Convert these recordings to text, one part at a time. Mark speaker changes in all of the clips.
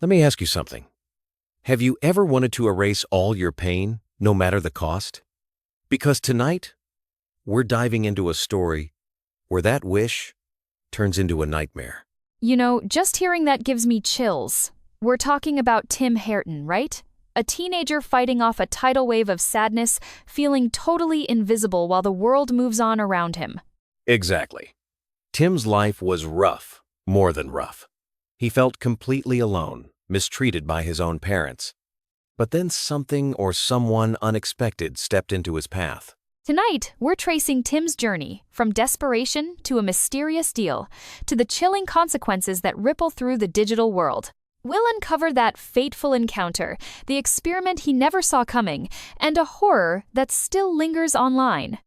Speaker 1: Let me ask you something. Have you ever wanted to erase all your pain, no matter the cost? Because tonight, we're diving into a story where that wish turns into a nightmare.
Speaker 2: You know, just hearing that gives me chills. We're talking about Tim Hairten, right? A teenager fighting off a tidal wave of sadness, feeling totally invisible while the world moves on around him.
Speaker 1: Exactly. Tim's life was rough, more than rough. He felt completely alone, mistreated by his own parents. But then something or someone unexpected stepped into his path.
Speaker 2: Tonight, we're tracing Tim's journey, from desperation to a mysterious deal, to the chilling consequences that ripple through the digital world. We'll uncover that fateful encounter, the experiment he never saw coming, and a horror that still lingers online.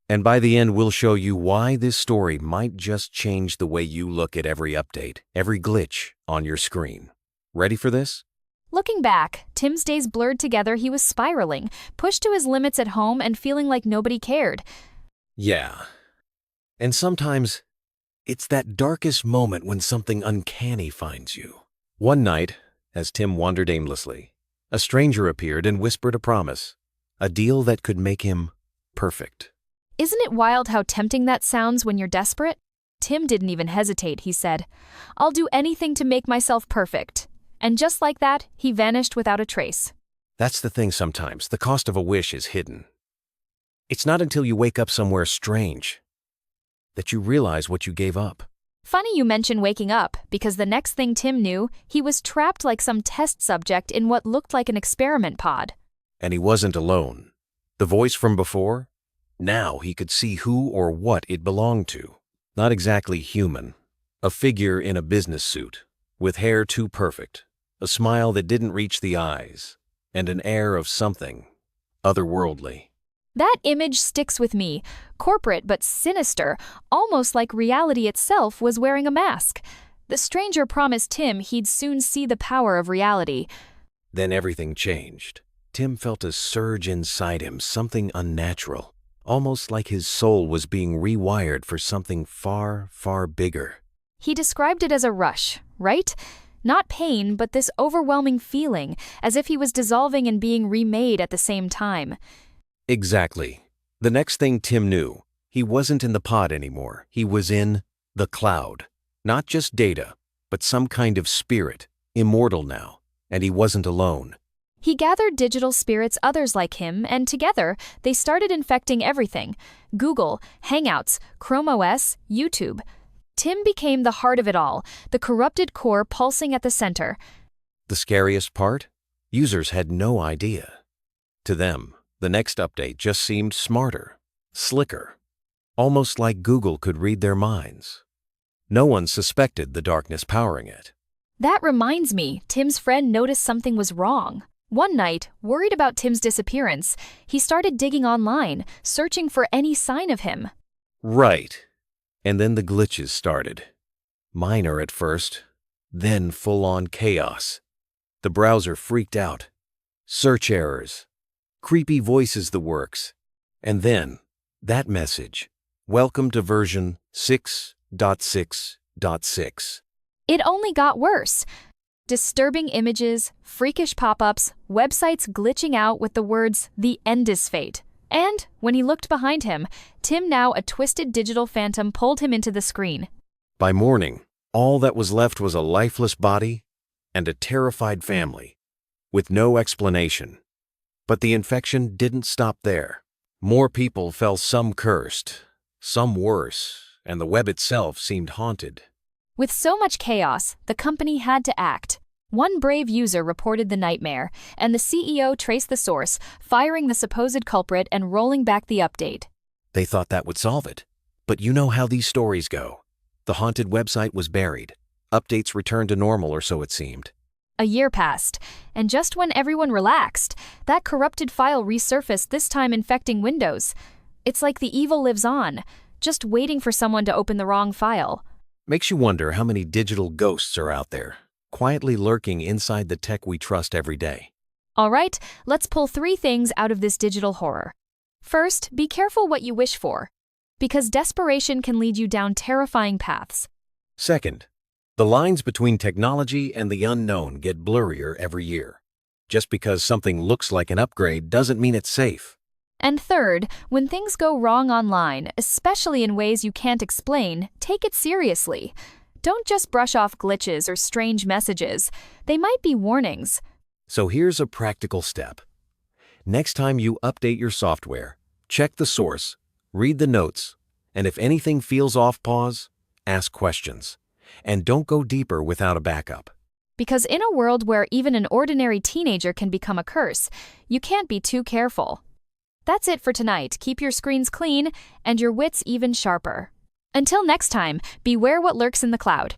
Speaker 1: And by the end, we'll show you why this story might just change the way you look at every update, every glitch on your screen. Ready for this?
Speaker 2: Looking back, Tim's days blurred together. He was spiraling, pushed to his limits at home and feeling like nobody cared.
Speaker 1: Yeah. And sometimes, it's that darkest moment when something uncanny finds you. One night, as Tim wandered aimlessly, a stranger appeared and whispered a promise, a deal that could make him perfect.
Speaker 2: Isn't it wild how tempting that sounds when you're desperate? Tim didn't even hesitate, he said. "I'll do anything to make myself perfect." And just like that, he vanished without a trace.
Speaker 1: That's the thing sometimes, the cost of a wish is hidden. It's not until you wake up somewhere strange that you realize what you gave up.
Speaker 2: Funny you mention waking up, because the next thing Tim knew, he was trapped like some test subject in what looked like an experiment pod.
Speaker 1: And he wasn't alone. The voice from before? Now he could see who or what it belonged to. Not exactly human. A figure in a business suit, with hair too perfect, a smile that didn't reach the eyes, and an air of something otherworldly.
Speaker 2: That image sticks with me, corporate but sinister, almost like reality itself was wearing a mask. The stranger promised Tim he'd soon see the power of reality.
Speaker 1: Then everything changed. Tim felt a surge inside him, something unnatural, almost like his soul was being rewired for something far, far bigger.
Speaker 2: He described it as a rush, right? Not pain, but this overwhelming feeling, as if he was dissolving and being remade at the same time.
Speaker 1: Exactly. The next thing Tim knew, he wasn't in the pod anymore. He was in the cloud. Not just data, but some kind of spirit, immortal now, and he wasn't alone.
Speaker 2: He gathered digital spirits, others like him, and together, they started infecting everything. Google, Hangouts, Chrome OS, YouTube. Tim became the heart of it all, the corrupted core pulsing at the center.
Speaker 1: The scariest part? Users had no idea. To them, the next update just seemed smarter, slicker, almost like Google could read their minds. No one suspected the darkness powering it.
Speaker 2: That reminds me, Tim's friend noticed something was wrong. One night, worried about Tim's disappearance, he started digging online, searching for any sign of him.
Speaker 1: Right. And then the glitches started. Minor at first, then full-on chaos. The browser freaked out. Search errors. Creepy voices, the works. And then, that message. Welcome to version 6.6.6.
Speaker 2: It only got worse. Disturbing images, freakish pop-ups, websites glitching out with the words, "The end is fate." And, when he looked behind him, Tim, now a twisted digital phantom, pulled him into the screen.
Speaker 1: By morning, all that was left was a lifeless body and a terrified family, with no explanation. But the infection didn't stop there. More people fell, some cursed, some worse, and the web itself seemed haunted.
Speaker 2: With so much chaos, the company had to act. One brave user reported the nightmare, and the CEO traced the source, firing the supposed culprit and rolling back the update.
Speaker 1: They thought that would solve it. But you know how these stories go. The haunted website was buried. Updates returned to normal, or so it seemed.
Speaker 2: A year passed, and just when everyone relaxed, that corrupted file resurfaced, this time infecting Windows. It's like the evil lives on, just waiting for someone to open the wrong file.
Speaker 1: Makes you wonder how many digital ghosts are out there, quietly lurking inside the tech we trust every day.
Speaker 2: All right, let's pull 3 things out of this digital horror. First, be careful what you wish for, because desperation can lead you down terrifying paths.
Speaker 1: Second, The lines between technology and the unknown get blurrier every year. Just because something looks like an upgrade doesn't mean it's safe.
Speaker 2: And third, when things go wrong online, especially in ways you can't explain, take it seriously. Don't just brush off glitches or strange messages. They might be warnings.
Speaker 1: So here's a practical step. Next time you update your software, check the source, read the notes, and if anything feels off, pause, ask questions. And don't go deeper without a backup.
Speaker 2: Because in a world where even an ordinary teenager can become a curse, you can't be too careful. That's it for tonight. Keep your screens clean and your wits even sharper. Until next time, beware what lurks in the cloud.